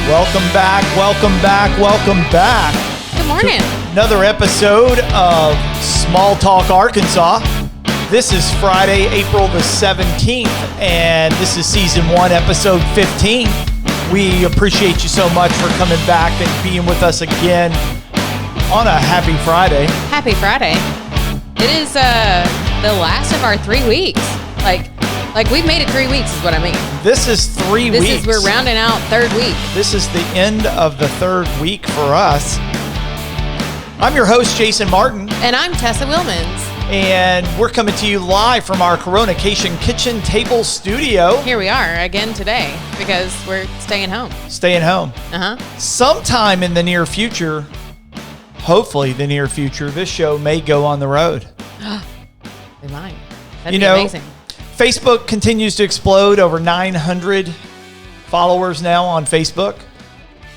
Welcome back, welcome back, welcome back. Good morning. Another episode of Small Talk Arkansas. This is Friday, April the 17th, and this is Season 1, Episode 15. We appreciate you so much for coming back and being with us again on a happy Friday. Happy Friday. It is the last of our 3 weeks. Like we've made it 3 weeks is what I mean. This is 3 weeks. We're rounding out third week. This is the end of the third week for us. I'm your host, Jason Martin. And I'm Tessa Wilmans. And we're coming to you live from our CoronaCation kitchen table studio. Here we are again today because we're staying home. Staying home. Sometime in the near future, hopefully the near future, this show may go on the road. It might. That'd be amazing. Facebook continues to explode. Over 900 followers now on Facebook.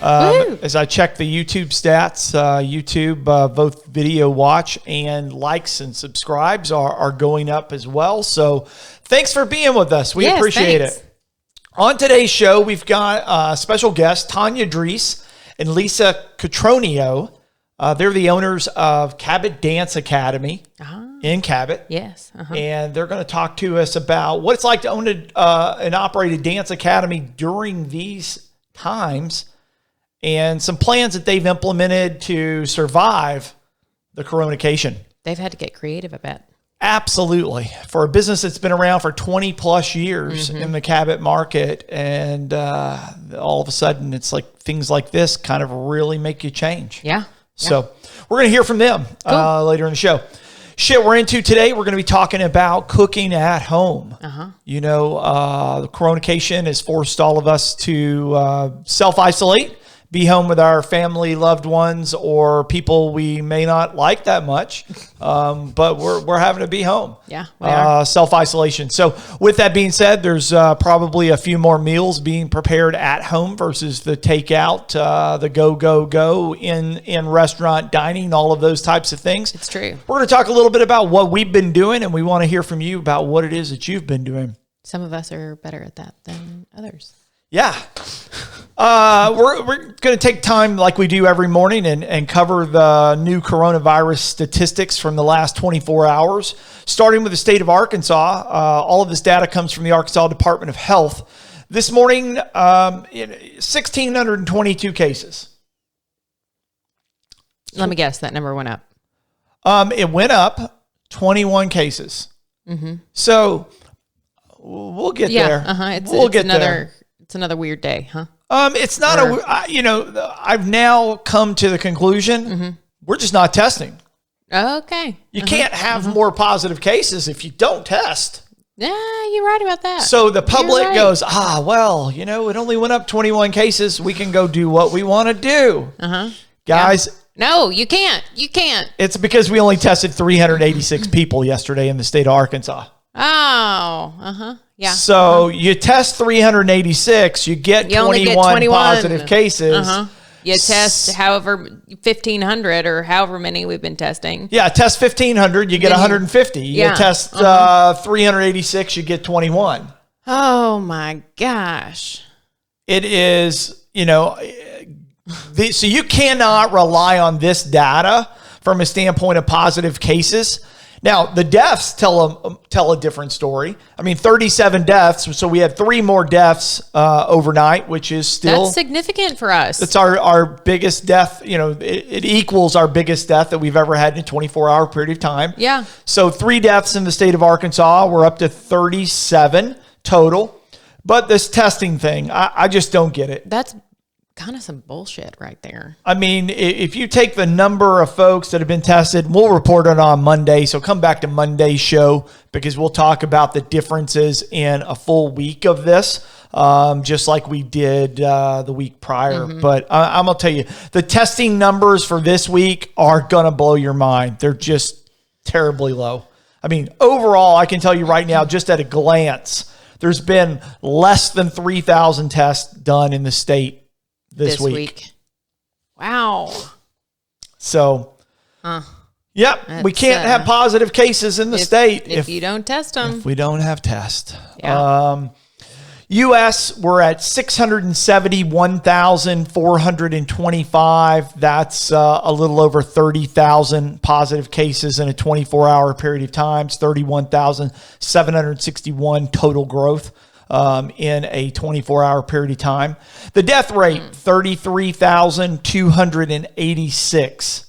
As I check the YouTube stats, YouTube, both video watch and likes and subscribes are going up as well. So thanks for being with us. We appreciate it. On today's show, we've got special guests, Tonya Drees and Lisa Cotroneo. They're the owners of Cabot Dance Academy in Cabot. Yes. And they're going to talk to us about what it's like to own and operate a dance academy during these times and some plans that they've implemented to survive the CoronaCation. They've had to get creative, I bet. Absolutely. For a business that's been around for 20 plus years in the Cabot market, and all of a sudden it's like things like this kind of really make you change. Yeah. So we're going to hear from them later in the show. Shit we're into today, we're going to be talking about cooking at home. You know, the CoronaCation has forced all of us to self-isolate, be home with our family, loved ones, or people we may not like that much, but we're having to be home. Yeah, we are. Self-isolation. So with that being said, there's probably a few more meals being prepared at home versus the takeout, the go in restaurant dining, all of those types of things. It's true. We're going to talk a little bit about what we've been doing, and we want to hear from you about what it is that you've been doing. Some of us are better at that than others. Yeah. We're going to take time like we do every morning and cover the new coronavirus statistics from the last 24 hours, starting with the state of Arkansas. All of this data comes from the Arkansas Department of Health. This morning, 1,622 cases. Let me guess, that number went up. It went up 21 cases. So we'll get there. We'll get there. It's another weird day, huh? It's not I've now come to the conclusion we're just not testing. Okay. You can't have more positive cases if you don't test. Yeah, you're right about that. So the public goes, well, it only went up 21 cases. We can go do what we want to do. Guys. Yeah. No, you can't. You can't. It's because we only tested 386 people yesterday in the state of Arkansas. Oh, yeah. So you test 386, you get 21 positive cases. You test however 1,500 or however many we've been testing. Yeah, test 1,500, you get 150. You test 386, you get 21. Oh my gosh. It is, so you cannot rely on this data from a standpoint of positive cases. Now, the deaths tell a different story. I mean, 37 deaths. So we had 3 more deaths overnight, which is still... That's significant for us. It's our biggest death. It equals our biggest death that we've ever had in a 24-hour period of time. Yeah. So 3 deaths in the state of Arkansas. We're up to 37 total. But this testing thing, I just don't get it. That's kind of some bullshit right there. I mean, if you take the number of folks that have been tested, we'll report it on Monday. So come back to Monday's show because we'll talk about the differences in a full week of this, just like we did the week prior. But I'm going to tell you, the testing numbers for this week are going to blow your mind. They're just terribly low. I mean, overall, I can tell you right now, just at a glance, there's been less than 3,000 tests done in the state this week. Wow. So, we can't have positive cases in the state if you don't test them. If we don't have tests. Yeah. U.S., we're at 671,425. That's a little over 30,000 positive cases in a 24-hour period of time. It's 31,761 total growth in a 24-hour period of time. The death rate, 33,286.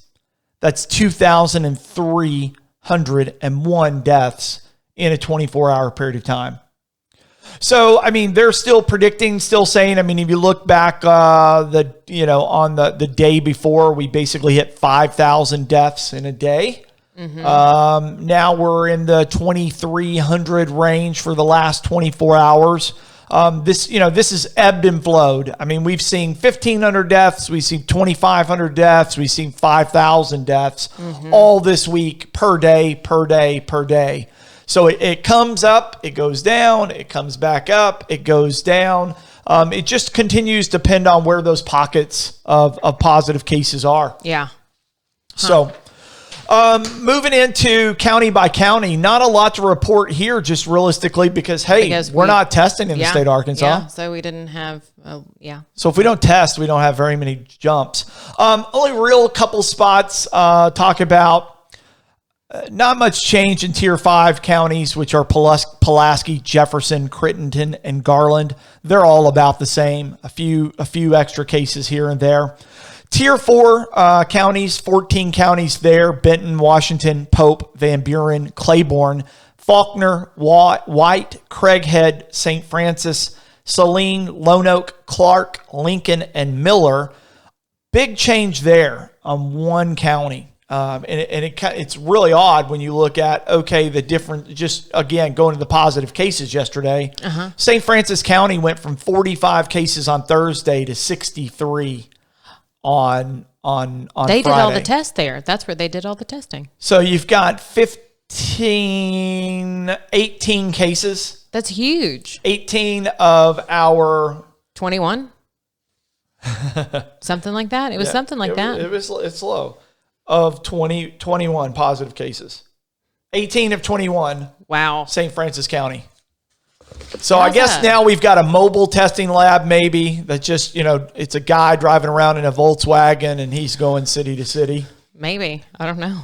That's 2,301 deaths in a 24-hour period of time. So, I mean, they're still predicting, still saying, I mean, if you look back on the day before, we basically hit 5,000 deaths in a day. Now we're in the 2,300 range for the last 24 hours. This is ebbed and flowed. I mean, we've seen 1,500 deaths. We've seen 2,500 deaths. We've seen 5,000 deaths all this week, per day. So it comes up, it goes down, it comes back up, it goes down. It just continues to depend on where those pockets of positive cases are. Yeah. So moving into county by county, not a lot to report here, just realistically, because we're not testing in the state of Arkansas. Yeah, so we didn't have, So if we don't test, we don't have very many jumps. Only real couple spots talk about. Not much change in Tier 5 counties, which are Pulaski, Jefferson, Crittenden, and Garland. They're all about the same. A few extra cases here and there. Tier 4 counties, 14 counties there: Benton, Washington, Pope, Van Buren, Claiborne, Faulkner, White, Craighead, St. Francis, Saline, Lone Oak, Clark, Lincoln, and Miller. Big change there on one county. It's really odd when you look at, the different, just again, going to the positive cases yesterday. St. Francis County went from 45 cases on Thursday to 63 on Friday. They did all the tests there. That's where they did all the testing. So you've got 18 cases. That's huge. 18 of our 21? Something like that? It was something like that. It's low. Of 21 positive cases. 18 of 21. Wow. St. Francis County. So I guess now we've got a mobile testing lab maybe that just, it's a guy driving around in a Volkswagen and he's going city to city. Maybe. I don't know.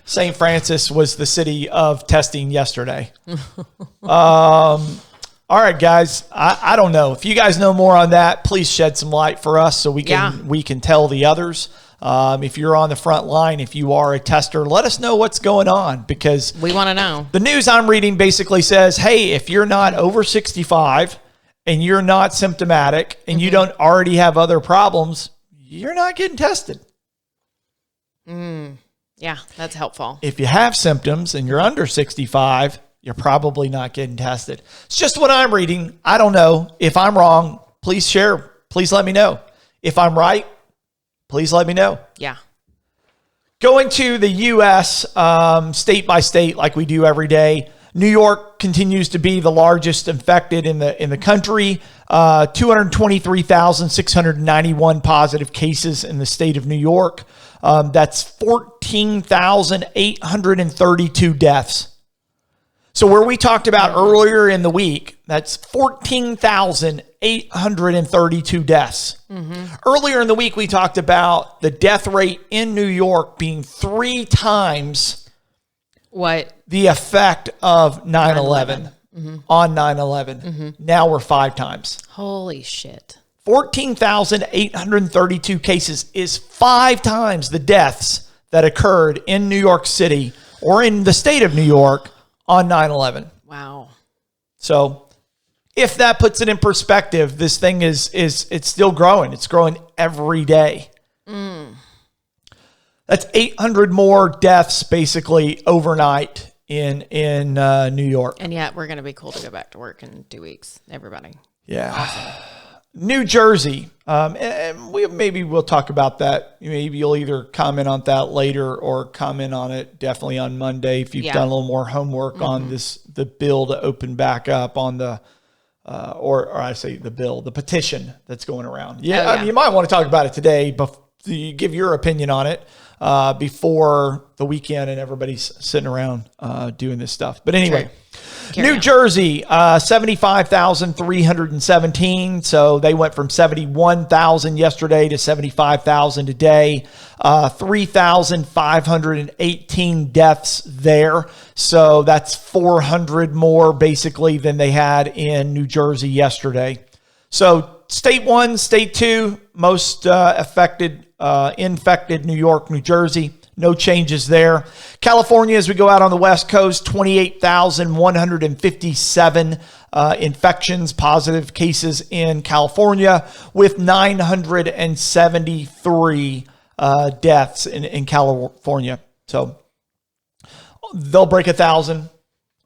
St. Francis was the city of testing yesterday. All right, guys. I don't know. If you guys know more on that, please shed some light for us so we can tell the others. If you're on the front line, if you are a tester, let us know what's going on, because we want to know. The news I'm reading basically says, hey, if you're not over 65 and you're not symptomatic and you don't already have other problems, you're not getting tested. Yeah, that's helpful. If you have symptoms and you're under 65, you're probably not getting tested. It's just what I'm reading. I don't know. If I'm wrong, please share. Please let me know. If I'm right, please let me know. Yeah. Going to the U.S. State by state, like we do every day. New York continues to be the largest infected in the country. 223,691 positive cases in the state of New York. That's 14,832 deaths. So where we talked about earlier in the week, that's 14,832 deaths. Earlier in the week, we talked about the death rate in New York being 3 times what the effect of 9/11 on 9/11. Now we're 5 times. Holy shit. 14,832 cases is 5 times the deaths that occurred in New York City or in the state of New York on 9/11. Wow. So if that puts it in perspective, this thing is it's still growing. It's growing every day. That's 800 more deaths basically overnight in New York. And yet we're going to be cool to go back to work in 2 weeks. Everybody. Yeah. Awesome. New Jersey. And we'll talk about that. Maybe you'll either comment on that later or comment on it definitely on Monday if you've done a little more homework on the bill to open back up on the the petition that's going around. You might want to talk about it today give your opinion on it before the weekend and everybody's sitting around doing this stuff. But anyway, New Jersey, 75,317. So they went from 71,000 yesterday to 75,000 today. 3,518 deaths there. So that's 400 more basically than they had in New Jersey yesterday. So state 1, state 2, most infected, New York, New Jersey. No changes there. California, as we go out on the West Coast, 28,157 infections, positive cases in California, with 973 deaths in California. So they'll break 1,000.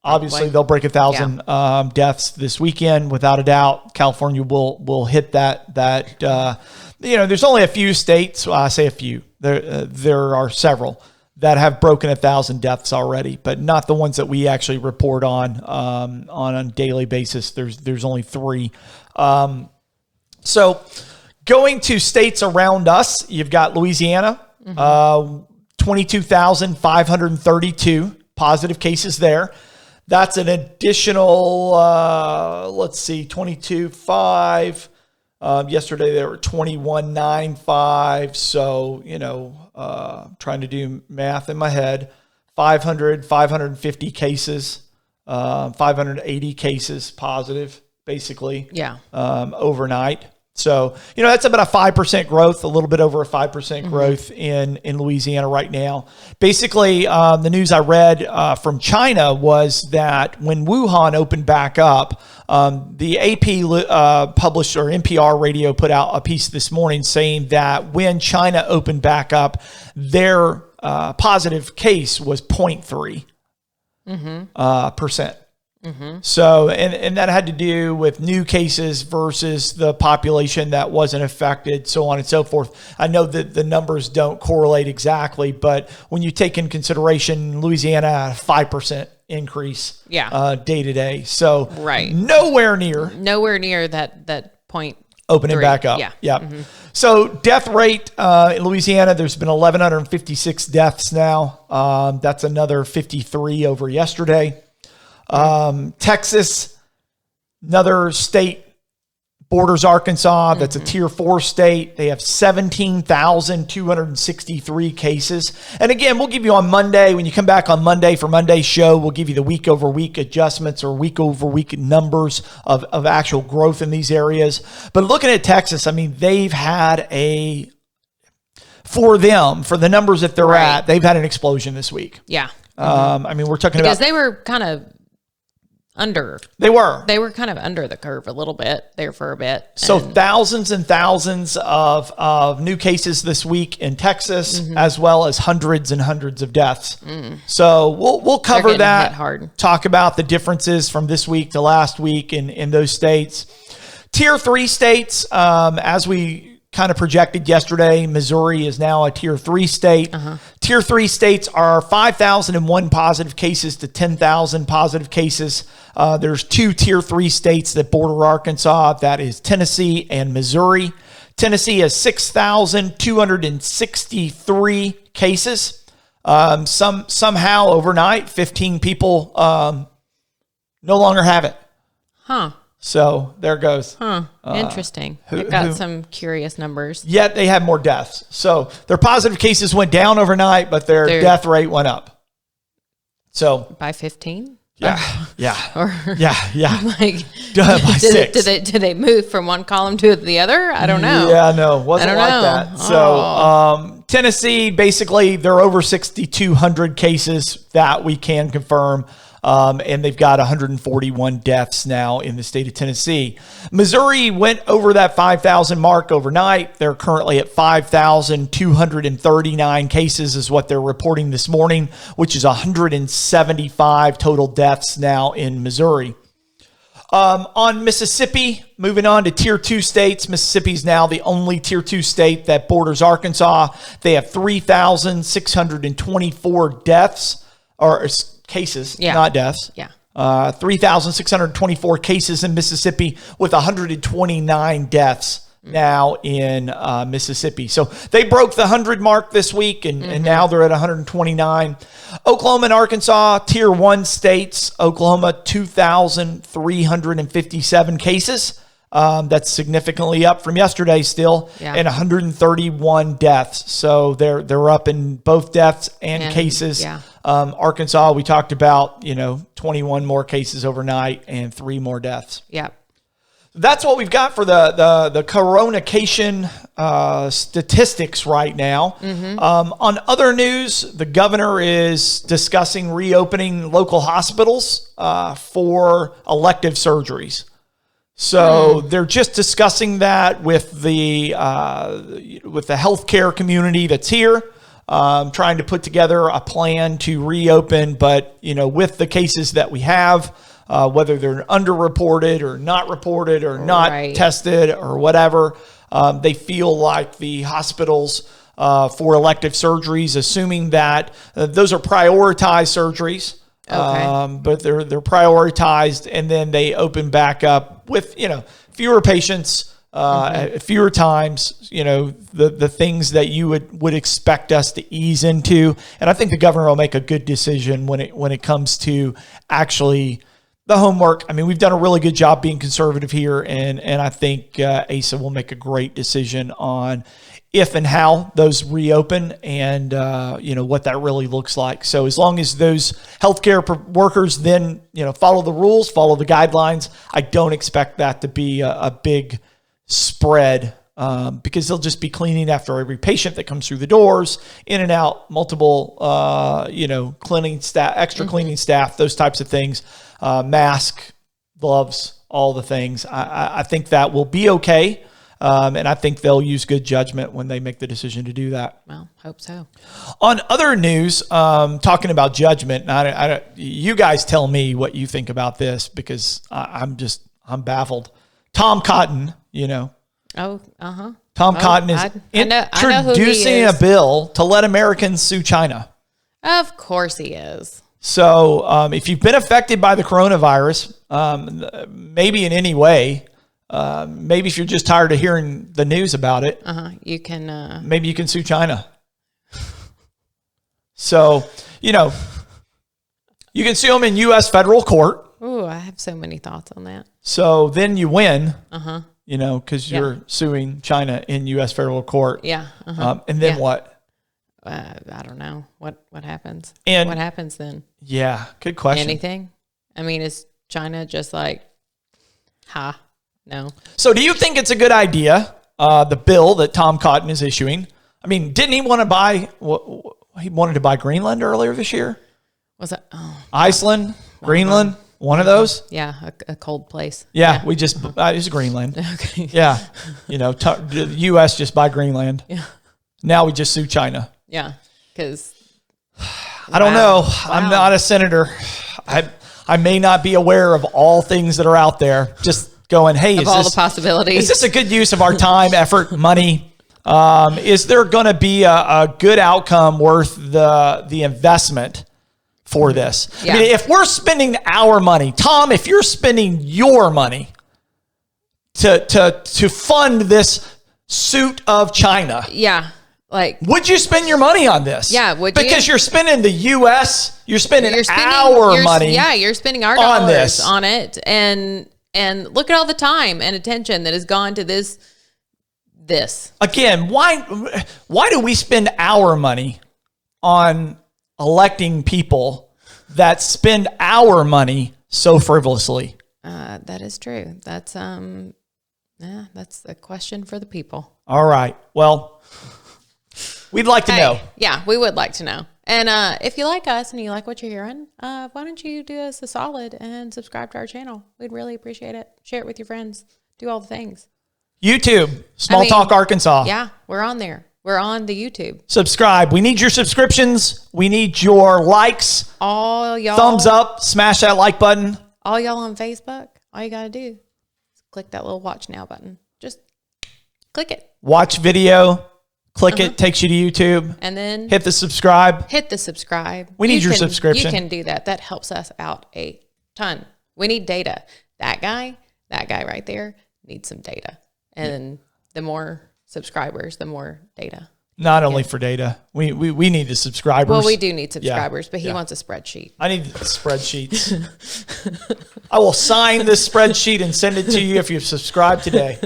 Obviously, they'll break 1,000 deaths this weekend, without a doubt. California will hit that. There's only a few states. Well, I say a few. There are several that have broken 1,000 deaths already, but not the ones that we actually report on a daily basis. There's only 3. So going to states around us, you've got Louisiana, 22,532 positive cases there. That's an additional, 22.5. Yesterday they were 21.95. So, trying to do math in my head, 550 cases, 580 cases positive, basically. Yeah. Overnight. So, that's about a 5% growth, a little bit over a 5% growth in Louisiana right now. Basically, the news I read from China was that when Wuhan opened back up, the AP published, or NPR radio put out a piece this morning saying that when China opened back up, their positive case was 0.3 percent. So, and that had to do with new cases versus the population that wasn't affected, so on and so forth. I know that the numbers don't correlate exactly, but when you take in consideration Louisiana, 5% increase day to day. So nowhere near that point. Opening back up. Yeah. So death rate in Louisiana, there's been 1,156 deaths now. That's another 53 over yesterday. Texas, another state, borders Arkansas. That's a tier 4 state. They have 17,263 cases. And again, we'll give you on Monday, when you come back on Monday for Monday's show, we'll give you the week over week adjustments or week over week numbers of actual growth in these areas. But looking at Texas, I mean, they've had for the numbers that they're at, they've had an explosion this week. Yeah. I mean, we're talking because they were kind of under. They were kind of under the curve a little bit there for a bit. So thousands and thousands of new cases this week in Texas, as well as hundreds and hundreds of deaths. So we'll cover that, hard. Talk about the differences from this week to last week in those states. Tier 3 states, as we kind of projected yesterday, Missouri is now a tier 3 state. Tier 3 states are 5,001 positive cases to 10,000 positive cases. There's 2 tier 3 states that border Arkansas. That is Tennessee and Missouri. Tennessee has 6,263 cases. Somehow overnight, 15 people no longer have it. So there goes. Interesting. I've got some curious numbers. Yet they have more deaths. So their positive cases went down overnight, but their death rate went up. So by 15? Yeah. Like, by 6. Did they move from one column to the other? I don't know. Yeah, no, wasn't like that. So Tennessee, basically, they're over 6,200 cases that we can confirm. And they've got 141 deaths now in the state of Tennessee. Missouri went over that 5,000 mark overnight. They're currently at 5,239 cases is what they're reporting this morning, which is 175 total deaths now in Missouri. On Mississippi, moving on to tier 2 states, Mississippi's now the only tier 2 state that borders Arkansas. They have 3,624 deaths, or cases, not deaths. 3,624 cases in Mississippi with 129 deaths now in Mississippi. So they broke the 100 mark this week, and now they're at 129. Oklahoma and Arkansas, tier 1 states. Oklahoma, 2,357 cases. That's significantly up from yesterday still, and 131 deaths. So they're up in both deaths and cases. Yeah. Arkansas, we talked about, 21 more cases overnight and 3 more deaths. Yep. That's what we've got for the CoronaCation statistics right now. On other news, the governor is discussing reopening local hospitals for elective surgeries. So they're just discussing that with the healthcare community that's here, trying to put together a plan to reopen. But with the cases that we have, whether they're underreported or not reported or not tested or whatever, they feel like the hospitals for elective surgeries, assuming that those are prioritized surgeries. But they're prioritized, and then they open back up with fewer patients, fewer times. The things that you would expect us to ease into, and I think the governor will make a good decision when it comes to actually the homework. I mean, we've done a really good job being conservative here, and I think ASA will make a great decision on if and how those reopen, and what that really looks like. So as long as those healthcare workers then follow the rules, follow the guidelines, I don't expect that to be a big spread, because they'll just be cleaning after every patient that comes through the doors, in and out, multiple cleaning staff, extra cleaning staff, those types of things, mask, gloves, all the things. I think that will be okay. And I think they'll use good judgment when they make the decision to do that. Well, hope so. On other news, talking about judgment, and you guys tell me what you think about this, because I'm baffled. Tom Cotton, Tom Cotton is introducing a bill to let Americans sue China. Of course he is. So if you've been affected by the coronavirus, maybe in any way, maybe if you're just tired of hearing the news about it, you can maybe you can sue China. So, you can sue them in U.S. federal court. Ooh, I have so many thoughts on that. So then you win, because you're suing China in U.S. federal court. Yeah. And then what? I don't know. What happens? And what happens then? Yeah, good question. Anything? I mean, is China just like, no. So do you think it's a good idea, the bill that Tom Cotton is issuing? I mean, didn't he want to buy, he wanted to buy Greenland earlier this year? Was that? Iceland, Greenland, one of those? Yeah, a cold place. Yeah. We just, it's Greenland. Okay. Yeah. The U.S. just buy Greenland. Yeah. Now we just sue China. Yeah, because I don't know. I'm not a senator. I may not be aware of all things that are out there. Just going, hey, of all the possibilities. Is this a good use of our time, effort, money? Is there going to be a good outcome worth the investment for this? Yeah. I mean, if we're spending our money, Tom, if you're spending your money to fund this suit of China, would you spend your money on this? Yeah, would you? Because you're spending the U.S., you're spending our money. Yeah, you're spending our dollars on it, and look at all the time and attention that has gone to this. Again, why do we spend our money on electing people that spend our money so frivolously? That is true. That's that's a question for the people. All right. Well, we'd like to know. Yeah, we would like to know. And if you like us and you like what you're hearing, why don't you do us a solid and subscribe to our channel? We'd really appreciate it. Share it with your friends. Do all the things. YouTube, Talk Arkansas. Yeah, we're on there. We're on the YouTube. Subscribe. We need your subscriptions. We need your likes. All y'all. Thumbs up. Smash that like button. All y'all on Facebook, all you got to do is click that little watch now button. Just click it. Watch video. Click it, takes you to YouTube. And then hit the subscribe. We need your subscription. You can do that. That helps us out a ton. We need data. That guy right there needs some data. And the more subscribers, the more data. Not only for data. We need the subscribers. Well, we do need subscribers, but he wants a spreadsheet. I need spreadsheets. I will sign this spreadsheet and send it to you if you subscribe today.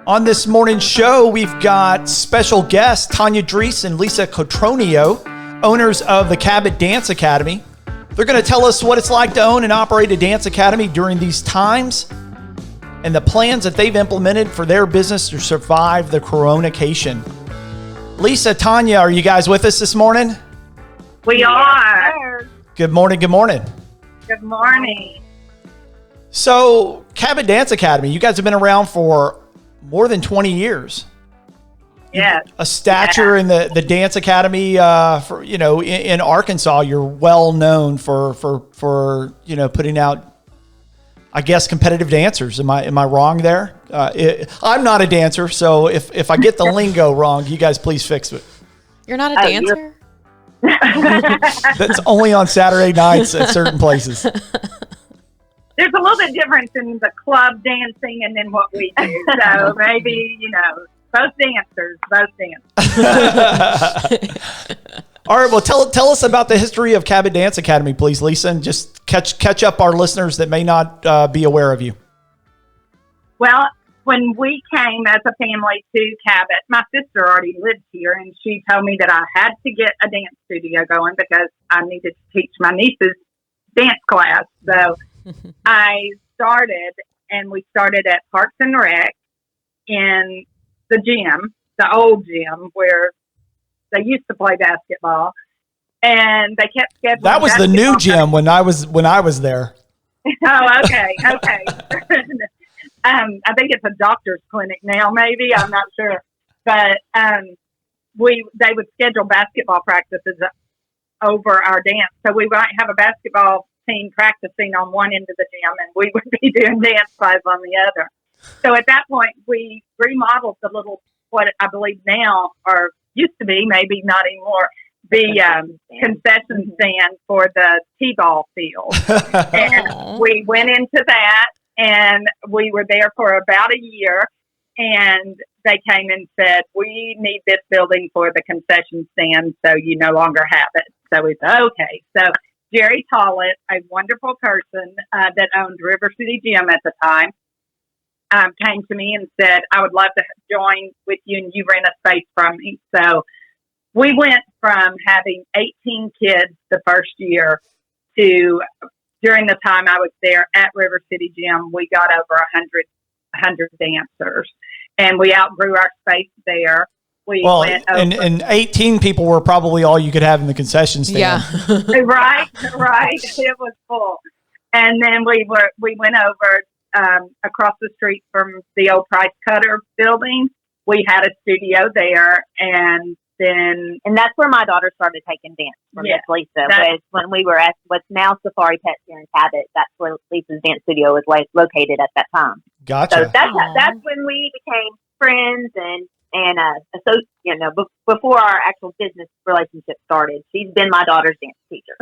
On this morning's show, we've got special guests, Tonya Drees and Lisa Cotroneo, owners of the Cabot Dance Academy. They're going to tell us what it's like to own and operate a dance academy during these times and the plans that they've implemented for their business to survive the CoronaCation. Lisa, Tonya, are you guys with us this morning? We are. Good morning. Good morning. Good morning. So, Cabot Dance Academy, you guys have been around for more than 20 years. Yes. A stature in the dance academy, for in Arkansas. You're well known for putting out, I guess, competitive dancers. Am I wrong there? I'm not a dancer, so if I get the lingo wrong, you guys please fix it. You're not a dancer? That's only on Saturday nights at certain places. There's a little bit difference in the club dancing and then what we do. So maybe, both dancers. All right. Well, tell us about the history of Cabot Dance Academy, please, Lisa, and just catch up our listeners that may not be aware of you. Well, when we came as a family to Cabot, my sister already lived here, and she told me that I had to get a dance studio going because I needed to teach my nieces dance class. So I started, and we started at Parks and Rec in the gym, the old gym where they used to play basketball, and they kept scheduling. That was the new gym when I was there. Oh, okay. I think it's a doctor's clinic now, maybe. I'm not sure, but they would schedule basketball practices over our dance, so we might have a basketball team practicing on one end of the gym, and we would be doing dance class on the other. So at that point, we remodeled the little, what I believe now, or used to be, maybe not anymore, the concession stand for the T-ball field. And we went into that, and we were there for about a year, and they came and said, we need this building for the concession stand, so you no longer have it. So we said, okay. So Jerry Tollett, a wonderful person that owned River City Gym at the time, came to me and said, I would love to join with you and you rent a space from me. So we went from having 18 kids the first year to, during the time I was there at River City Gym, we got over 100 dancers, and we outgrew our space there. And 18 people were probably all you could have in the concession stand. Yeah. Right. It was full. And then we went over across the street from the old Price Cutter building. We had a studio there, and that's where my daughter started taking dance from Miss Lisa. When we were at what's now Safari Pets here in Cabot, that's where Lisa's dance studio was located at that time. Gotcha. So that's when we became friends so before our actual business relationship started. She's been my daughter's dance teacher.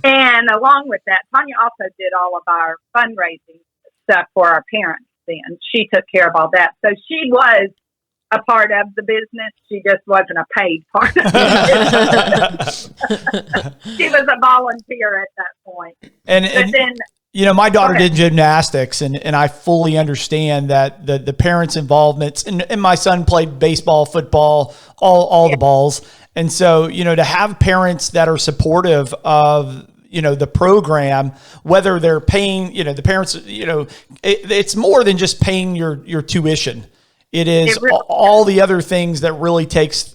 And along with that, Tonya also did all of our fundraising stuff for our parents then. She took care of all that. So she was a part of the business. She just wasn't a paid part of it. She was a volunteer at that point. And then, my daughter did gymnastics, and I fully understand that the parents' involvement, and my son played baseball, football, all the balls. And so, to have parents that are supportive of, the program, whether they're paying, the parents, it's more than just paying your tuition. It is all the other things that really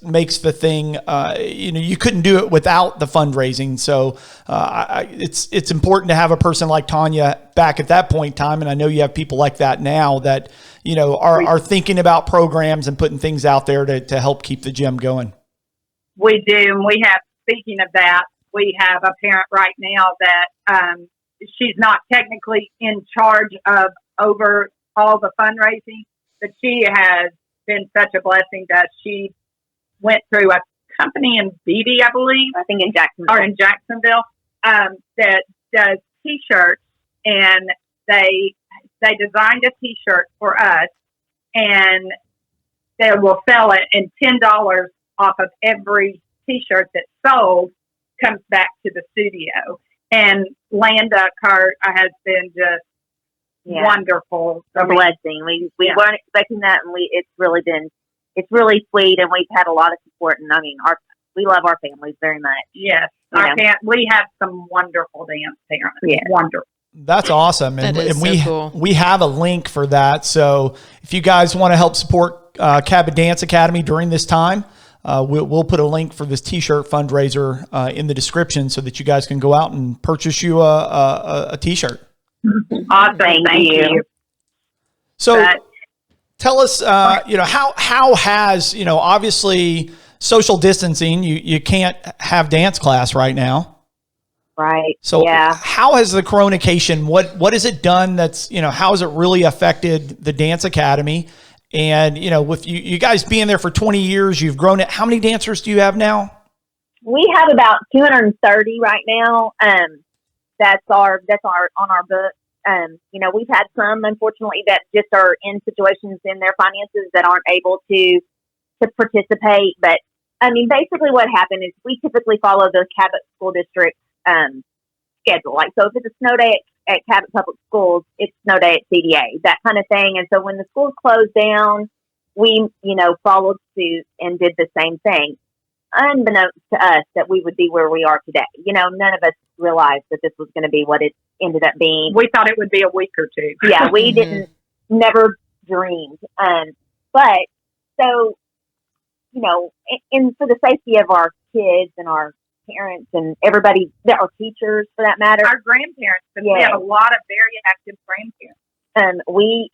makes the thing, you couldn't do it without the fundraising. So it's important to have a person like Tonya back at that point in time. And I know you have people like that now that, are thinking about programs and putting things out there to help keep the gym going. We do. And we have, speaking of that, we have a parent right now that she's not technically in charge of over all the fundraising, but she has been such a blessing to us. She went through a company in Beatty, I believe. I think in Jacksonville. Or in Jacksonville, that does T-shirts, and they designed a T-shirt for us, and they will sell it, and $10 off of every T-shirt that's sold comes back to the studio. And Landa Cart has been just wonderful. A blessing. We weren't expecting that, and it's really sweet, and we've had a lot of support. And I mean, we love our families very much. Yes, we have some wonderful dance parents. Yeah. Wonderful. That's awesome. And we have a link for that. So if you guys want to help support Cabot Dance Academy during this time, we'll put a link for this T-shirt fundraiser in the description so that you guys can go out and purchase you a T-shirt. Awesome. Thank you. So tell us, how has, obviously social distancing, you can't have dance class right now. Right. So how has the CoronaCation, what has it done that's, how has it really affected the Dance Academy? And, with you guys being there for 20 years, you've grown it. How many dancers do you have now? We have about 230 right now. That's on our book. We've had some, unfortunately, that just are in situations in their finances that aren't able to participate. But I mean, basically what happened is we typically follow the Cabot School District schedule. Like, so if it's a snow day at Cabot Public Schools, it's snow day at CDA, that kind of thing. And so when the schools closed down, we, followed suit and did the same thing. Unbeknownst to us that we would be where we are today. None of us realized that this was going to be what it ended up being. We thought it would be a week or two. Yeah, we never dreamed. But so, for the safety of our kids and our parents and everybody, our teachers for that matter, our grandparents, because we have a lot of very active grandparents. We,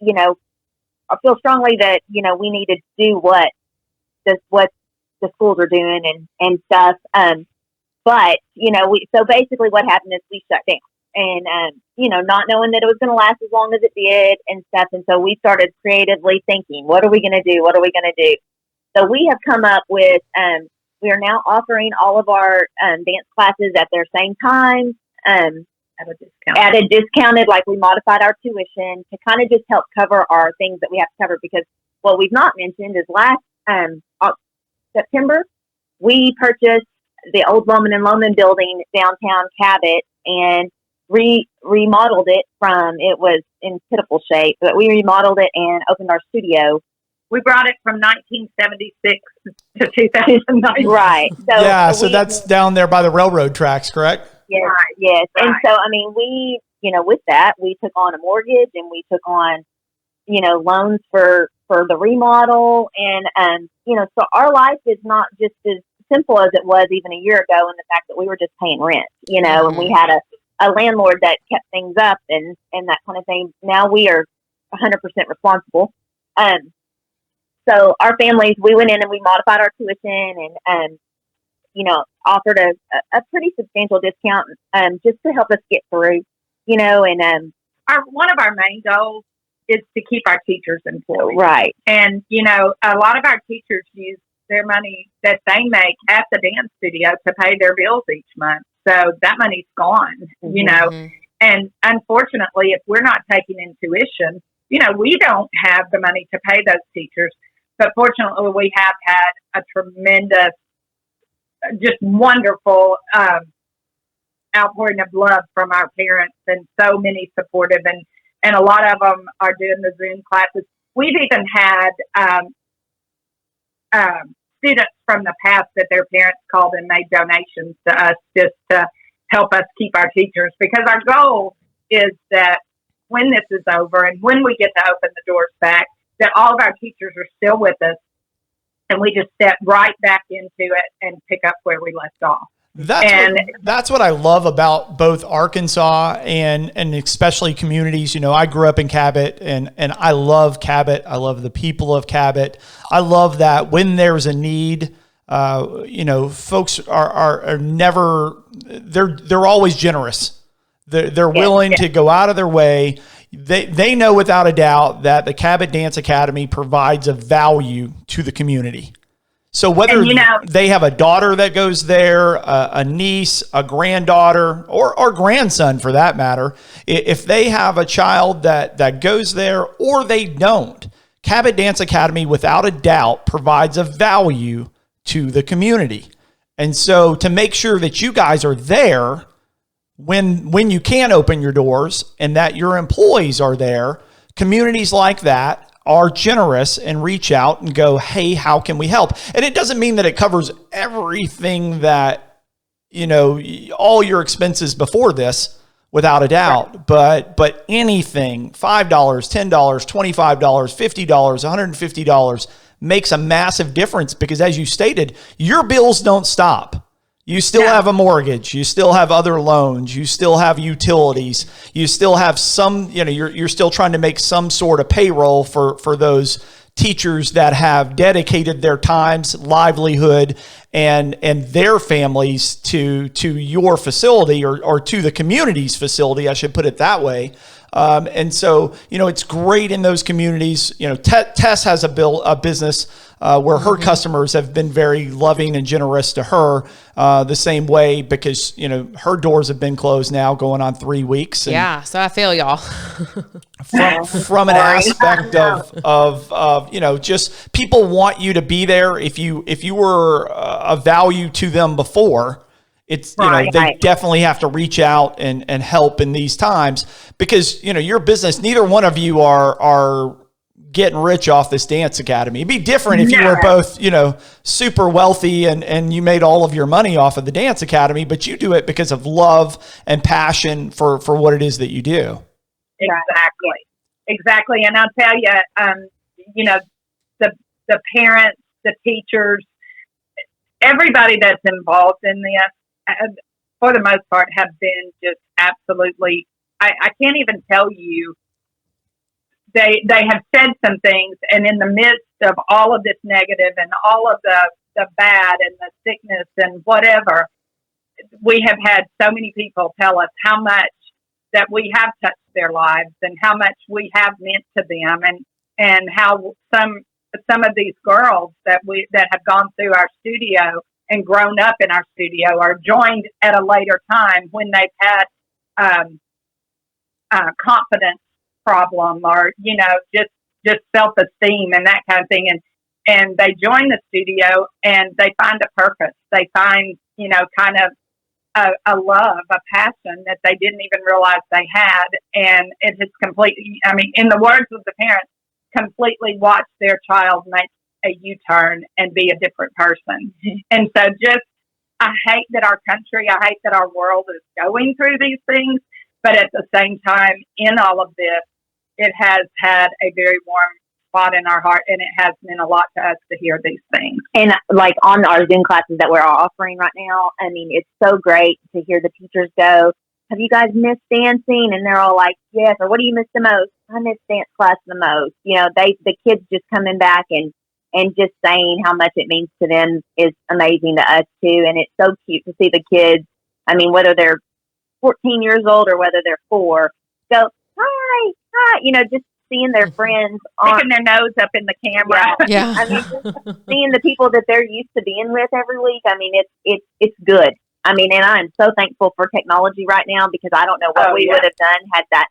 I feel strongly that we need to do what the schools are doing and stuff. But so basically what happened is we shut down, and not knowing that it was going to last as long as it did and stuff. And so we started creatively thinking, what are we going to do? What are we going to do? So we have come up with. We are now offering all of our dance classes at their same time, at a discounted, like we modified our tuition to kind of just help cover our things that we have to cover. Because what we've not mentioned is last September, we purchased the old Loman building downtown Cabot and remodeled it it was in pitiful shape, but we remodeled it and opened our studio. We brought it from 1976 to 2009. Right. So that's down there by the railroad tracks, correct? Yes. Right. Yes. Right. And so, I mean, we, with that, we took on a mortgage and we took on, loans for the remodel. And, so our life is not just as simple as it was even a year ago in the fact that we were just paying rent, and we had a landlord that kept things up and that kind of thing. Now we are 100% responsible. So our families, we went in and we modified our tuition and offered a pretty substantial discount just to help us get through, and one of our main goals is to keep our teachers employed. Right. And, a lot of our teachers use their money that they make at the dance studio to pay their bills each month. So that money's gone, and unfortunately, if we're not taking in tuition, we don't have the money to pay those teachers. But fortunately, we have had a tremendous, just wonderful outpouring of love from our parents, and so many supportive, and a lot of them are doing the Zoom classes. We've even had students from the past that their parents called and made donations to us just to help us keep our teachers, because our goal is that when this is over and when we get to open the doors back, that all of our teachers are still with us, and we just step right back into it and pick up where we left off. That's what I love about both Arkansas and especially communities. I grew up in Cabot and I love Cabot. I love the people of Cabot. I love that when there's a need, folks are never, they're always generous. They're willing to go out of their way. They know without a doubt that the Cabot Dance Academy provides a value to the community. So whether And, they have a daughter that goes there, a niece, a granddaughter, or grandson for that matter, if they have a child that goes there or they don't, Cabot Dance Academy, without a doubt, provides a value to the community. And so to make sure that you guys are there when you can open your doors and that your employees are there, communities like that are generous and reach out and go, hey, how can we help? And it doesn't mean that it covers everything that, all your expenses before this, without a doubt, but anything, $5, $10, $25, $50, $150 makes a massive difference because, as you stated, your bills don't stop. You still have a mortgage. You still have other loans. You still have utilities. You still have some, you're still trying to make some sort of payroll for those teachers that have dedicated their times, livelihood, and their families to your facility or to the community's facility, I should put it that way. And so, it's great in those communities. Tess has a business where her customers have been very loving and generous to her the same way because, her doors have been closed now going on 3 weeks. And yeah. So I feel y'all. from an aspect of just people want you to be there. If you were a value to them before, it's, they definitely have to reach out and help in these times because, your business, neither one of you are getting rich off this dance academy. It'd be different if you were both, super wealthy and you made all of your money off of the dance academy, but you do it because of love and passion for what it is that you do. Exactly. And I'll tell you, the parents, the teachers, everybody that's involved in this, for the most part, have been just absolutely, I can't even tell you, they have said some things, and in the midst of all of this negative and all of the bad and the sickness and whatever, we have had so many people tell us how much that we have touched their lives and how much we have meant to them, and how some of these girls that have gone through our studio and grown up in our studio are joined at a later time when they've had confidence problem or just self-esteem and that kind of thing, and they join the studio and they find a purpose, they find kind of a love, a passion that they didn't even realize they had, and it has completely, in the words of the parents, completely watched their child make a U-turn and be a different person. And so I hate that our country, I hate that our world is going through these things, but at the same time, in all of this, it has had a very warm spot in our heart, and it has meant a lot to us to hear these things. And like on our Zoom classes that we're offering right now, it's so great to hear the teachers go, have you guys missed dancing? And they're all like, yes. Or what do you miss the most? I miss dance class the most. The kids just coming back and just saying how much it means to them is amazing to us too. And it's so cute to see the kids, whether they're 14 years old or whether they're 4, go, hi, just seeing their friends sticking their nose up in the camera. Yeah. Just seeing the people that they're used to being with every week. It's good. And I'm so thankful for technology right now because I don't know what we would have done had that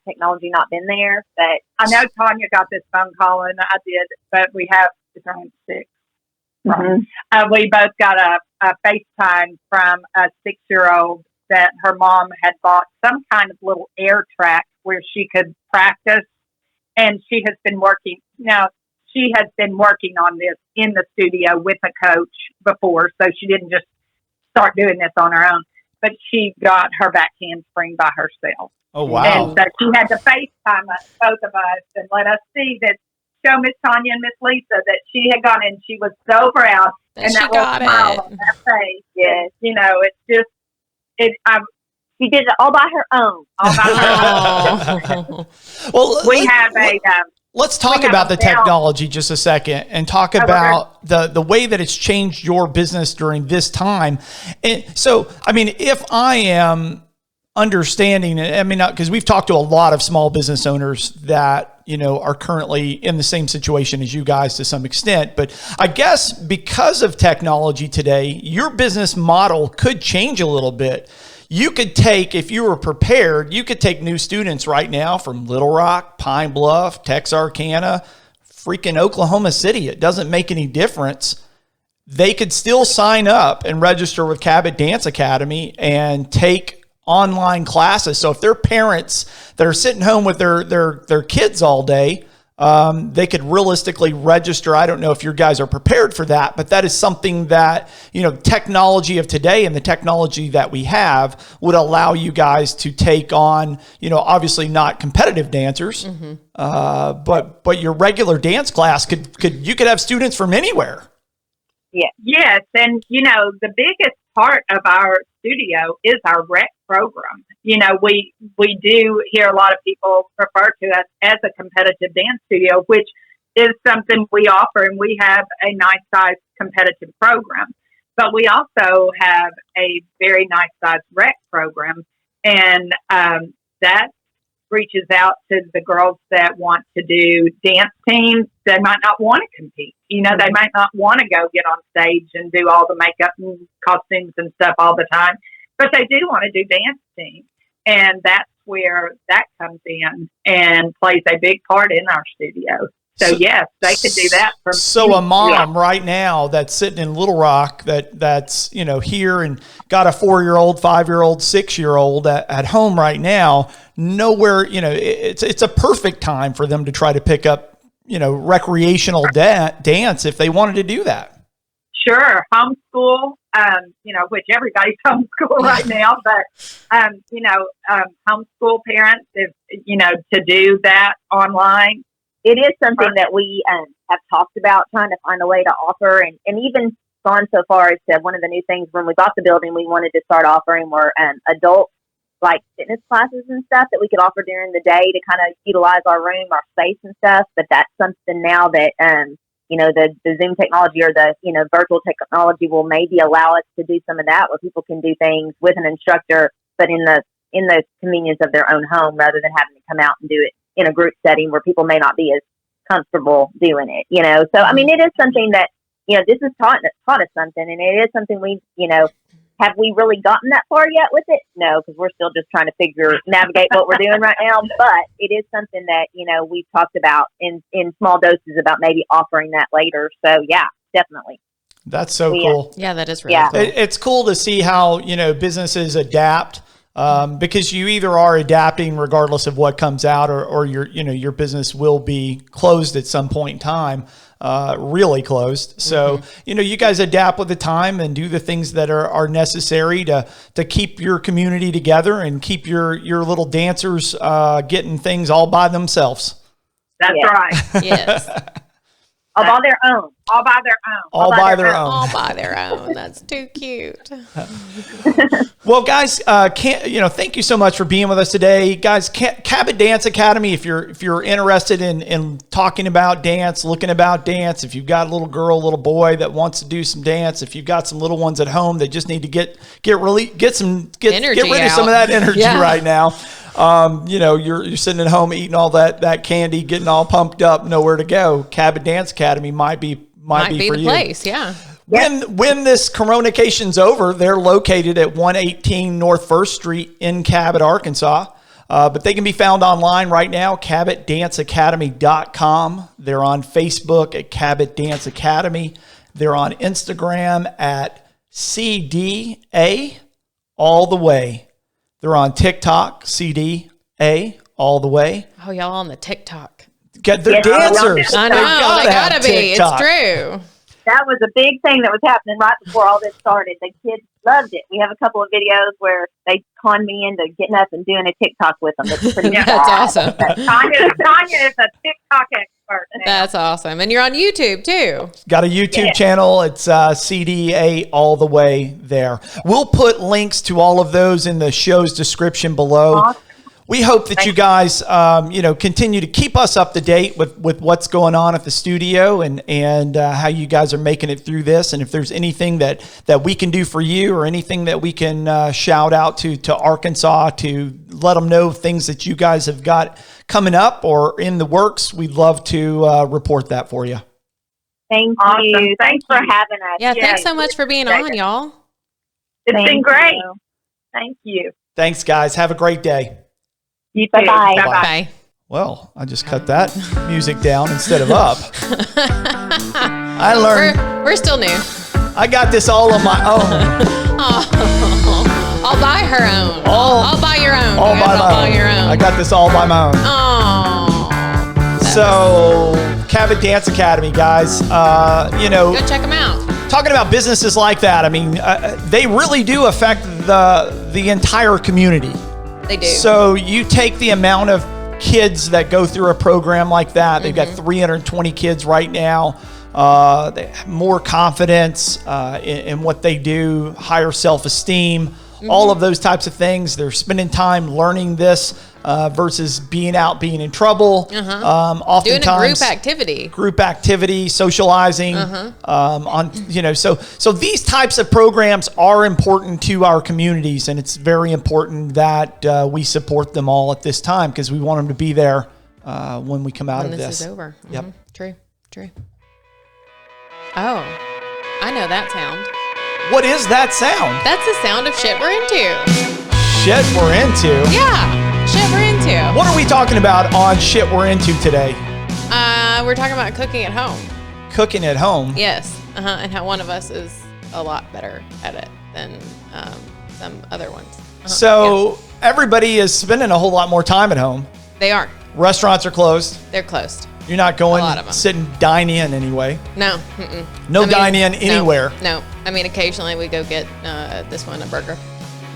technology not been there. But I know Tonya got this phone call and I did, but we have, it's around 6. Mm-hmm. We both got a FaceTime from a 6-year-old that her mom had bought some kind of little air track where she could practice. And she has been working on this in the studio with a coach before. So she didn't just start doing this on her own, but she got her back handspring by herself. Oh, wow. And so she had to FaceTime us, both of us, and let us see that, show Miss Tonya and Miss Lisa that she had gone in. She was so proud. And that little smile on her face. Yes. It's just, she did it all by her own. Well, let's talk about the film. technology just a second and talk about the way that it's changed your business during this time. And so, if I am understanding, I mean, because we've talked to a lot of small business owners that, you know, are currently in the same situation as you guys to some extent. But I guess because of technology today, your business model could change a little bit. You could take, if you were prepared, you could take new students right now from Little Rock, Pine Bluff, Texarkana, freaking Oklahoma City. It doesn't make any difference. They could still sign up and register with Cabot Dance Academy and take online classes. So if they're parents that are sitting home with their kids all day, they could realistically register. I don't know if your guys are prepared for that, but that is something that, you know, technology of today and the technology that we have would allow you guys to take on, you know, obviously not competitive dancers, but your regular dance class you could have students from anywhere. Yeah. Yes. And, you know, the biggest part of our studio is our rec program. You know, we do hear a lot of people refer to us as a competitive dance studio, which is something we offer, and we have a nice size competitive program. But we also have a very nice size rec program, and that reaches out to the girls that want to do dance teams that might not want to compete. You know, they might not want to go get on stage and do all the makeup and costumes and stuff all the time, but they do want to do dance teams. And that's where that comes in and plays a big part in our studio. So yes, they could do that. So a mom right now that's sitting in Little Rock that's, you know, here and got a 4-year-old, 5-year-old, 6-year-old at home right now, nowhere, you know, it's a perfect time for them to try to pick up, you know, recreational dance if they wanted to do that. Sure. Homeschool, you know, which everybody's homeschool right now, but, you know, homeschool parents, if, you know, to do that online. It is something that we have talked about, trying to find a way to offer, and even gone so far as to one of the new things when we bought the building, we wanted to start offering more adult like fitness classes and stuff that we could offer during the day to kind of utilize our room, our space and stuff. But that's something now that, you know, the Zoom technology or the, you know, virtual technology will maybe allow us to do some of that, where people can do things with an instructor, but in the convenience of their own home, rather than having to come out and do it in a group setting where people may not be as comfortable doing it, you know? So, I mean, it is something that, you know, this has taught us something, and it is something we, you know, have we really gotten that far yet with it? No, because we're still just trying to navigate what we're doing right now. But it is something that, you know, we've talked about in small doses about maybe offering that later. So yeah, definitely. That's so cool. Yeah, that is really cool. It's cool to see how, you know, businesses adapt. Because you either are adapting regardless of what comes out, or your business will be closed at some point in time, really closed. So, you know, you guys adapt with the time and do the things that are necessary to keep your community together and keep your little dancers getting things all by themselves. That's right. Yes. All by their own. All by their own. All by their own. All by their own. That's too cute. Well, guys, thank you so much for being with us today, guys. Cabot Dance Academy. If you're interested in talking about dance, looking about dance, if you've got a little girl, little boy that wants to do some dance, if you've got some little ones at home that just need to get rid of some of that energy right now. You know, you're sitting at home eating all that candy, getting all pumped up, nowhere to go. Cabot Dance Academy might be for the you. place, yeah. When this CoronaCation's over, they're located at 118 North 1st Street in Cabot, Arkansas. But they can be found online right now, CabotDanceAcademy.com. They're on Facebook at Cabot Dance Academy. They're on Instagram at CDA All the Way. They're on TikTok, CDA All the Way. Oh, y'all on the TikTok. They're dancers. I know. They gotta be. It's true. That was a big thing that was happening right before all this started. The kids loved it. We have a couple of videos where they conned me into getting up and doing a TikTok with them. That's pretty That's awesome. Tonya is a TikTok expert now. That's awesome. And you're on YouTube too. Got a YouTube channel. It's CDA All the Way there. We'll put links to all of those in the show's description below. Awesome. We hope that you guys, continue to keep us up to date with what's going on at the studio and how you guys are making it through this. And if there's anything that we can do for you or anything that we can shout out to Arkansas to let them know things that you guys have got coming up or in the works, we'd love to report that for you. Thank Awesome. you. Thanks for having us. Yeah, thanks so much for being on, y'all. It's been great. You. Thank you. Thanks, guys. Have a great day. You too. Bye-bye. Bye-bye. Bye. Well, I just cut that music down instead of up. I learned. We're still new. I got this all on my own. Oh, I'll buy her own. I'll buy your own. All You by guys all my buy own. your own. I got this all by my own. Oh. So, Cabot Dance Academy, guys, Go check them out. talking about businesses like that, I mean, they really do affect the entire community. They do. So you take the amount of kids that go through a program like that. They've got 320 kids right now. They have more confidence in what they do, higher self-esteem, all of those types of things. They're spending time learning this versus being in trouble. Oftentimes, Doing a group activity, socializing. So these types of programs are important to our communities, and it's very important that we support them all at this time because we want them to be there when we come out when of this this. is over. Yep. True. Oh, I know that sound. What is that sound? That's the sound of shit we're into. Shit we're into. Yeah, shit we're into. What are we talking about on Shit We're Into today? We're talking about cooking at home. Cooking at home. Yes, and how one of us is a lot better at it than some other ones. So everybody is spending a whole lot more time at home. They are. Restaurants are closed. They're closed. You're not going A lot of them. sitting dine in anyway. No. No dine in anywhere. No. I mean, occasionally we go get this one a burger,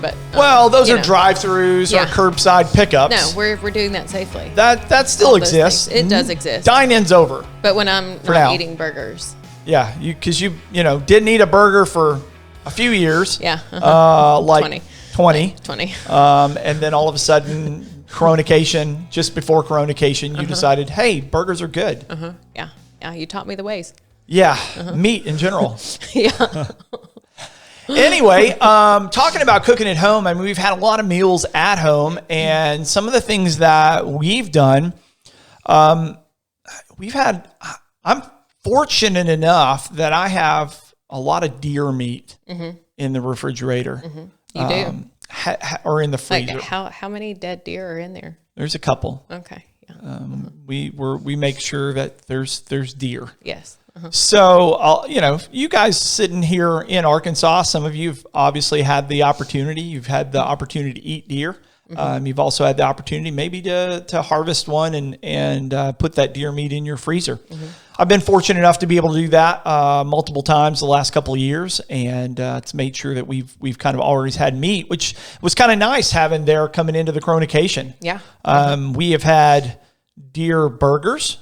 but Well, those are drive-throughs Yeah. or curbside pickups. No, we're doing that safely. That still All those exists. things. It does exist. Dine-in's over. But when I'm For not now. eating burgers, Yeah, because you didn't eat a burger for a few years. yeah, like 20. 20. And then all of a sudden, CoronaCation, just before CoronaCation, you decided, hey, burgers are good. Yeah, you taught me the ways. Yeah, meat in general. Yeah. Anyway, talking about cooking at home, I mean, we've had a lot of meals at home, and some of the things that we've done, I'm fortunate enough that I have a lot of deer meat in the refrigerator. You do. Or in the freezer. Like how many dead deer are in there? There's a couple. Okay. Yeah. We make sure that there's deer. Yes. So, you guys sitting here in Arkansas, some of you have obviously had the opportunity. You've had the opportunity to eat deer. You've also had the opportunity maybe to harvest one and put that deer meat in your freezer. I've been fortunate enough to be able to do that multiple times the last couple of years, and it's made sure that we've kind of always had meat, which was kind of nice having there coming into the CoronaCation. Yeah. We have had deer burgers.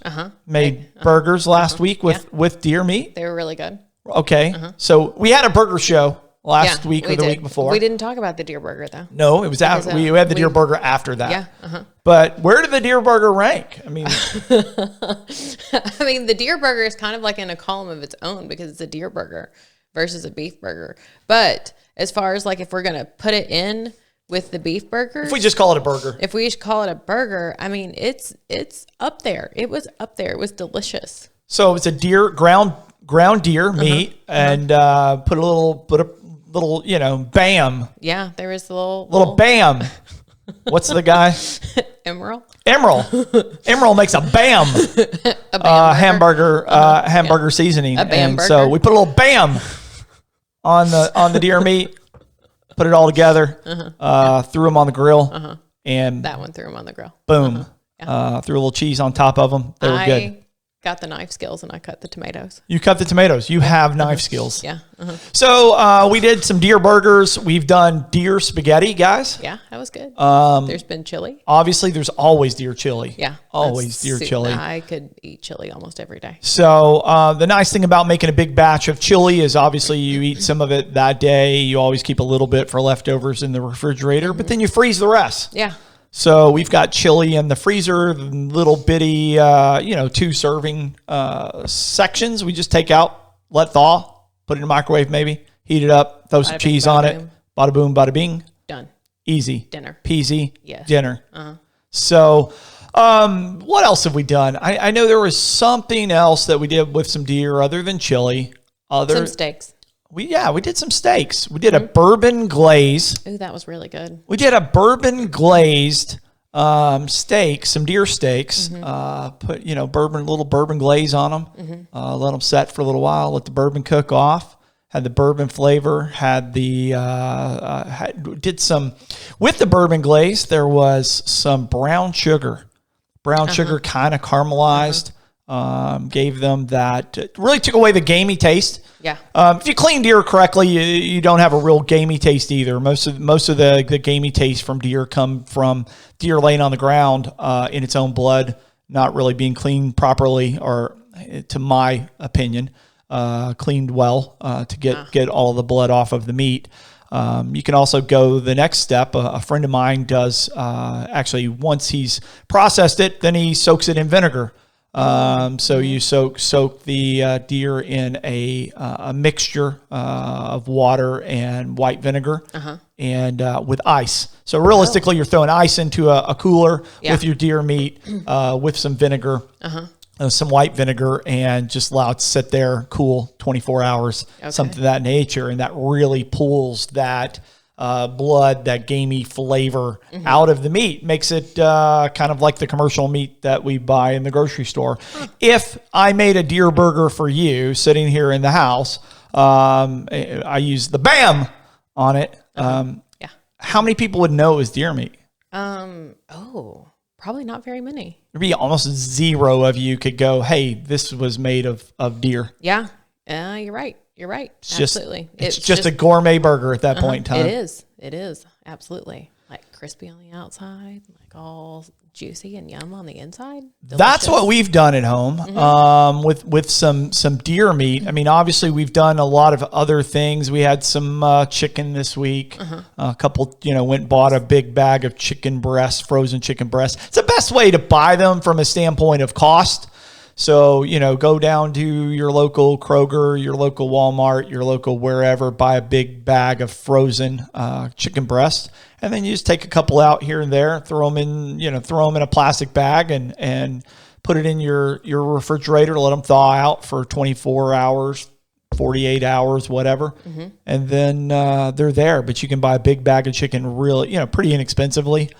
Made burgers last week with deer meat. They were really good. Okay, so we had a burger show last week or the week before. We didn't talk about the deer burger though. No, it was after. We had the deer burger after that. Yeah. But where did the deer burger rank? I mean, I mean, the deer burger is kind of like in a column of its own because it's a deer burger versus a beef burger. But as far as like if we're gonna put it in with the beef burger, if we just call it a burger, if we just call it a burger, I mean, it's up there. It was up there. It was delicious. so it's a deer ground deer meat, and put a little bam, Yeah, there was a little bam. What's the guy? Emerald. Emerald makes a bam, hamburger seasoning, A bam and so burger? we put a little bam on the deer meat, put it all together, threw them on the grill, and That one threw him on the grill. boom, threw a little cheese on top of them. They were good. I got the knife skills and I cut the tomatoes. You cut the tomatoes. You have knife skills. Yeah. So we did some deer burgers. We've done deer spaghetti, guys. Yeah, that was good. There's been chili. Obviously, there's always deer chili. Yeah. Always deer chili. I could eat chili almost every day. So the nice thing about making a big batch of chili is obviously you eat some of it that day. You always keep a little bit for leftovers in the refrigerator, but then you freeze the rest. Yeah. So we've got chili in the freezer, little bitty, 2 serving sections. We just take out, let thaw, put it in the microwave maybe, heat it up, throw some Bada bing, cheese bada on boom. it. Bada boom, bada bing. Done. Easy. Dinner. Peasy. Yes. Dinner. So what else have we done? I know there was something else that we did with some deer other than chili. Some steaks. We did some steaks. We did a bourbon glaze. Ooh, that was really good. We did a bourbon glazed steak, some deer steaks. Put little bourbon glaze on them. Let them set for a little while. Let the bourbon cook off. Had the bourbon flavor. Had the did some with the bourbon glaze. There was some brown sugar. Brown sugar kind of caramelized. Gave them that. Really took away the gamey taste. Yeah. If you clean deer correctly, you don't have a real gamey taste either. Most of the gamey taste from deer come from deer laying on the ground in its own blood, not really being cleaned properly, or to my opinion, cleaned well to get all of the blood off of the meat. You can also go the next step. A friend of mine does actually, once he's processed it, then he soaks it in vinegar. So you soak the deer in a mixture of water and white vinegar and with ice. So realistically, you're throwing ice into a cooler with your deer meat with some vinegar, some white vinegar, and just allow it to sit there, cool 24 hours, something of that nature. And that really pulls that blood, that gamey flavor out of the meat, makes it kind of like the commercial meat that we buy in the grocery store. If I made a deer burger for you sitting here in the house, I use the BAM on it. How many people would know it was deer meat? Probably not very many. There'd be almost zero of you could go, hey, this was made of deer. Yeah. You're right. You're right. Absolutely. It's just a gourmet burger at that point in time. It is. Absolutely. Like crispy on the outside, like all juicy and yum on the inside. Delicious. That's what we've done at home with some deer meat. I mean, obviously we've done a lot of other things. We had some chicken this week. A couple, went and bought a big bag of chicken breasts, frozen chicken breasts. It's the best way to buy them from a standpoint of cost. So, go down to your local Kroger, your local Walmart, your local wherever, buy a big bag of frozen chicken breast, and then you just take a couple out here and there, throw them in a plastic bag and put it in your refrigerator, let them thaw out for 24 hours, 48 hours, whatever. And then they're there, but you can buy a big bag of chicken really, pretty inexpensively.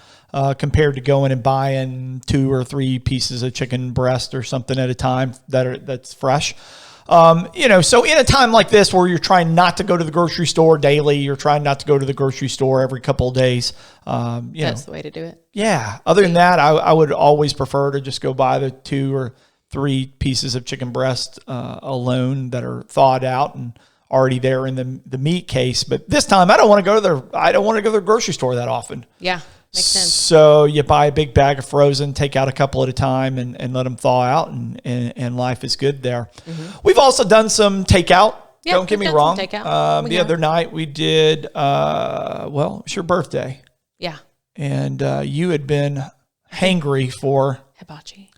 Compared to going and buying 2 or 3 pieces of chicken breast or something at a time that's fresh. So in a time like this where you're trying not to go to the grocery store daily, you're trying not to go to the grocery store every couple of days. That's the way to do it. Yeah. Other than that, I would always prefer to just go buy the 2 or 3 pieces of chicken breast alone that are thawed out and already there in the meat case. But this time I don't want to go to the grocery store that often. Yeah. Makes sense. So you buy a big bag of frozen, take out a couple at a time and let them thaw out and life is good there. We've also done some takeout. Yeah, Don't get me wrong. Takeout. The other night we did, it was your birthday. Yeah. And you had been hangry for hibachi.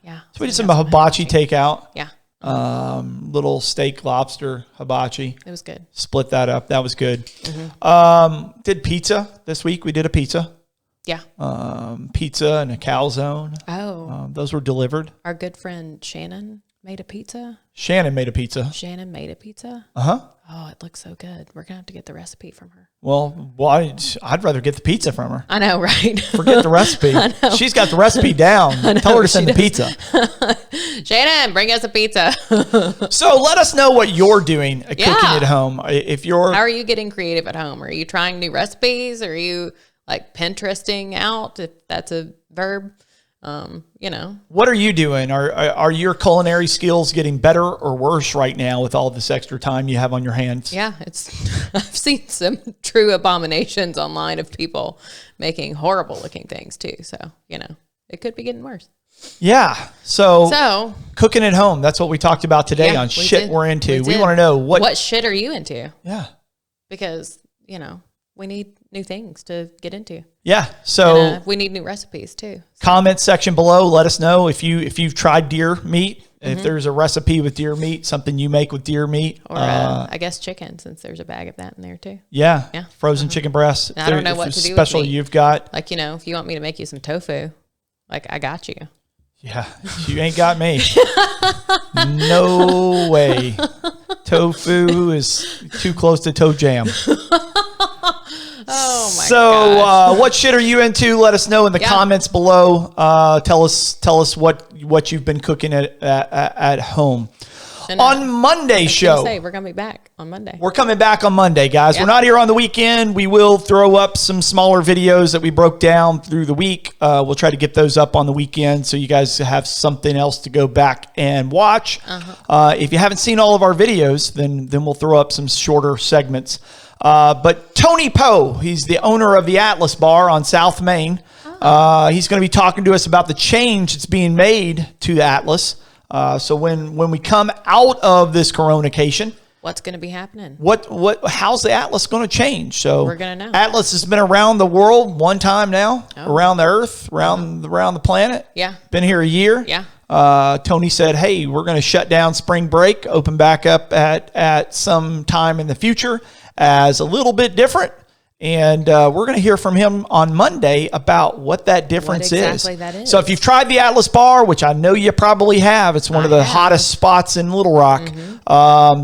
Yeah. So we did some hibachi takeout. Yeah. Little steak lobster hibachi. It was good. Split that up. That was good. Did pizza this week. We did a pizza. Yeah. Pizza and a calzone. Oh. Those were delivered. Our good friend Shannon made a pizza. Shannon made a pizza. Oh, it looks so good. We're going to have to get the recipe from her. Well, I'd rather get the pizza from her. I know, right? Forget the recipe. She's got the recipe down. Tell her to send the pizza. Shannon, bring us a pizza. So let us know what you're doing cooking at home. How are you getting creative at home? Are you trying new recipes? Are you like Pinteresting out, if that's a verb? What are you doing? Are your culinary skills getting better or worse right now with all this extra time you have on your hands? Yeah, I've seen some true abominations online of people making horrible looking things too. So, it could be getting worse. Yeah. So cooking at home, that's what we talked about today on shit we're into. We want to know what shit are you into? Yeah. Because, we need new things to get into. Yeah. So And, we need new recipes too. comment section below. Let us know if you've tried deer meat. If there's a recipe with deer meat, something you make with deer meat, Or I guess chicken, since there's a bag of that in there too. Yeah. Yeah. Frozen chicken breasts. I don't know what to do with special meat. you've got. Like, if you want me to make you some tofu, like I got you. Yeah. You ain't got me. No way. Tofu is too close to toe jam. Oh my So, what shit are you into? Let us know in the comments below. Tell us what you've been cooking at home. And, on Monday's show, we're gonna be back on Monday. we're coming back on Monday, guys. We're not here on the weekend. We will throw up some smaller videos that we broke down through the week. We'll try to get those up on the weekend so you guys have something else to go back and watch. If you haven't seen all of our videos, then we'll throw up some shorter segments. But Tony Poe, he's the owner of the Atlas Bar on South Main. He's going to be talking to us about the change that's being made to the Atlas. So when we come out of this CoronaCation, what's going to be happening? How's the Atlas going to change? So we're going to know. Atlas has been around the world one time now, around the earth, around the planet. Yeah. Been here a year. Yeah. Tony said, hey, we're going to shut down spring break, open back up at some time in the future as a little bit different. And we're going to hear from him on Monday about what that difference exactly that is. So if you've tried the Atlas Bar, which I know you probably have, it's one of the hottest spots in Little Rock.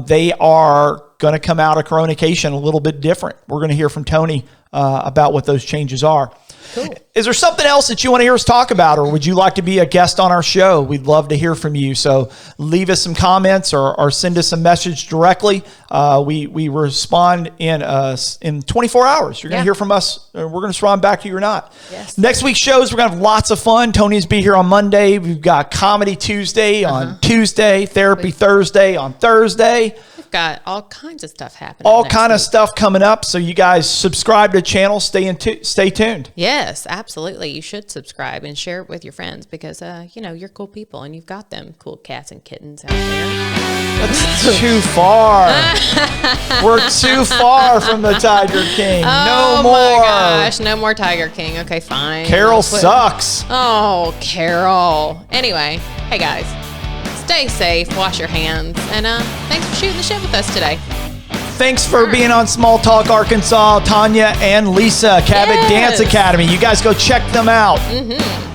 They are going to come out of CoronaCation a little bit different. We're going to hear from Tony about what those changes are. Cool. Is there something else that you want to hear us talk about, or would you like to be a guest on our show? We'd love to hear from you. So leave us some comments or send us a message directly. We respond in 24 hours. You're going to hear from us. We're going to respond back to you or not. Yes. Next week's shows, we're going to have lots of fun. Tony's be here on Monday. We've got Comedy Tuesday on Tuesday, Therapy Thursday on Thursday. Got all kinds of stuff happening. All kind of stuff coming up. So you guys subscribe to the channel. Stay tuned. Yes, absolutely. You should subscribe and share it with your friends because, you're cool people and you've got them cool cats and kittens out there. That's too far. We're too far from the Tiger King. No more. Oh my gosh, no more Tiger King. Okay, fine. Carol sucks. Oh, Carol. Anyway, hey guys. Stay safe, wash your hands, and thanks for shooting the shit with us today. Thanks for being on Small Talk Arkansas, Tonya and Lisa, Cabot Dance Academy. You guys go check them out.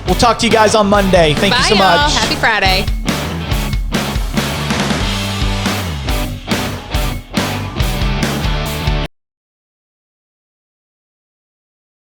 We'll talk to you guys on Monday. Thank you so much. Happy Friday.